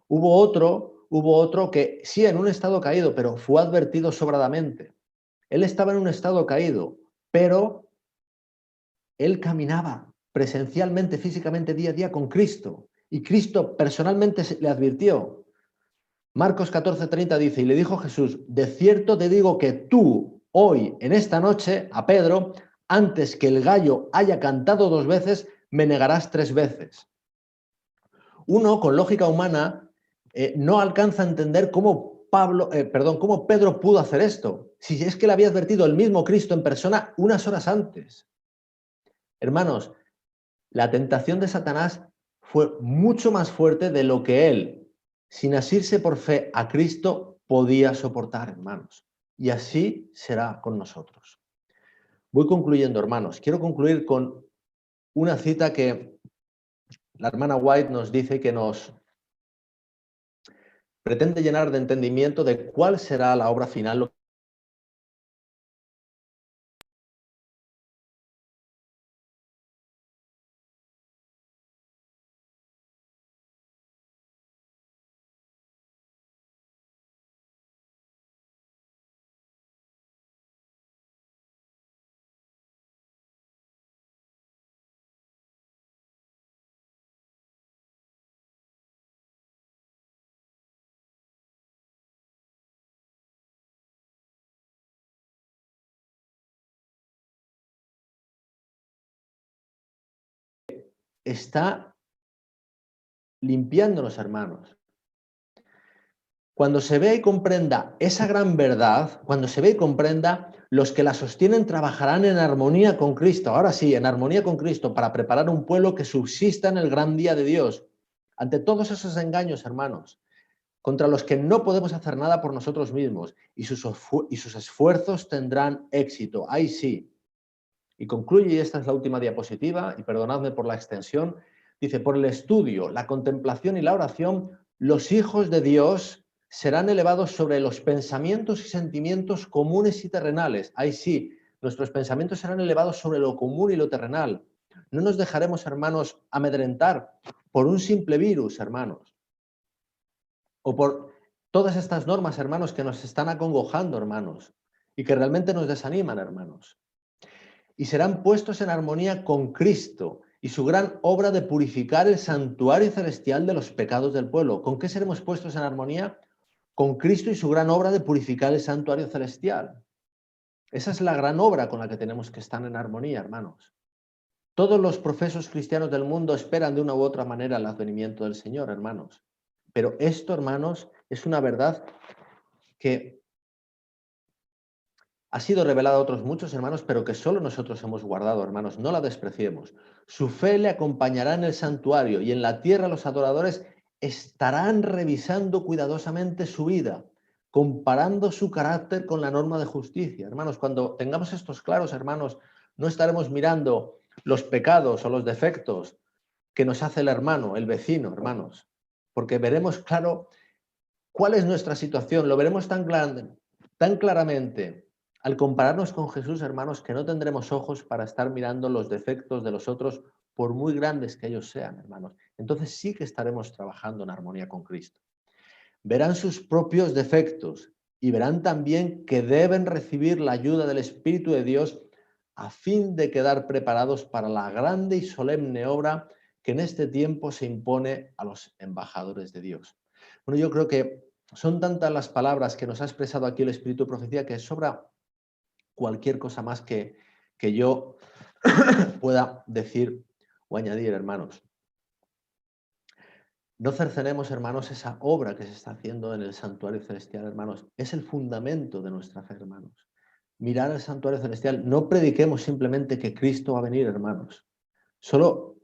Hubo otro que sí, en un estado caído, pero fue advertido sobradamente. Él estaba en un estado caído, pero él caminaba presencialmente, físicamente, día a día con Cristo. Y Cristo personalmente le advirtió. Marcos 14:30 dice, y le dijo Jesús, de cierto te digo que tú, hoy, en esta noche, a Pedro, antes que el gallo haya cantado 2 veces, me negarás 3 veces. Uno, con lógica humana, no alcanza a entender cómo Pedro pudo hacer esto, si es que le había advertido el mismo Cristo en persona unas horas antes. Hermanos, la tentación de Satanás fue mucho más fuerte de lo que él, sin asirse por fe a Cristo, podía soportar, hermanos. Y así será con nosotros. Voy concluyendo, hermanos. Quiero concluir con una cita que la hermana White nos dice que nos pretende llenar de entendimiento de cuál será la obra final. Está limpiándonos, hermanos. Cuando se vea y comprenda esa gran verdad, cuando se vea y comprenda, los que la sostienen trabajarán en armonía con Cristo. Ahora sí, en armonía con Cristo, para preparar un pueblo que subsista en el gran día de Dios. Ante todos esos engaños, hermanos, contra los que no podemos hacer nada por nosotros mismos y sus esfuerzos tendrán éxito. Ahí sí. Y concluye, y esta es la última diapositiva, y perdonadme por la extensión, dice, por el estudio, la contemplación y la oración, los hijos de Dios serán elevados sobre los pensamientos y sentimientos comunes y terrenales. Ahí sí, nuestros pensamientos serán elevados sobre lo común y lo terrenal. No nos dejaremos, hermanos, amedrentar por un simple virus, hermanos, o por todas estas normas, hermanos, que nos están acongojando, hermanos, y que realmente nos desaniman, hermanos. Y serán puestos en armonía con Cristo y su gran obra de purificar el santuario celestial de los pecados del pueblo. ¿Con qué seremos puestos en armonía? Con Cristo y su gran obra de purificar el santuario celestial. Esa es la gran obra con la que tenemos que estar en armonía, hermanos. Todos los profesos cristianos del mundo esperan de una u otra manera el advenimiento del Señor, hermanos. Pero esto, hermanos, es una verdad que ha sido revelada a otros muchos, hermanos, pero que solo nosotros hemos guardado, hermanos. No la despreciemos. Su fe le acompañará en el santuario y en la tierra los adoradores estarán revisando cuidadosamente su vida, comparando su carácter con la norma de justicia. Hermanos, cuando tengamos estos claros, hermanos, no estaremos mirando los pecados o los defectos que nos hace el hermano, el vecino, hermanos, porque veremos claro cuál es nuestra situación, lo veremos tan claramente al compararnos con Jesús, hermanos, que no tendremos ojos para estar mirando los defectos de los otros, por muy grandes que ellos sean, hermanos. Entonces sí que estaremos trabajando en armonía con Cristo. Verán sus propios defectos y verán también que deben recibir la ayuda del Espíritu de Dios a fin de quedar preparados para la grande y solemne obra que en este tiempo se impone a los embajadores de Dios. Bueno, yo creo que son tantas las palabras que nos ha expresado aquí el Espíritu de Profecía que sobra cualquier cosa más que yo pueda decir o añadir, hermanos. No cercenemos, hermanos, esa obra que se está haciendo en el santuario celestial, hermanos. Es el fundamento de nuestra fe, hermanos. Mirar el santuario celestial. No prediquemos simplemente que Cristo va a venir, hermanos. Solo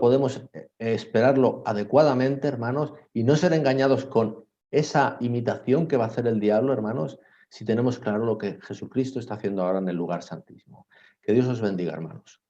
podemos esperarlo adecuadamente, hermanos, y no ser engañados con esa imitación que va a hacer el diablo, hermanos, si tenemos claro lo que Jesucristo está haciendo ahora en el lugar santísimo. Que Dios os bendiga, hermanos.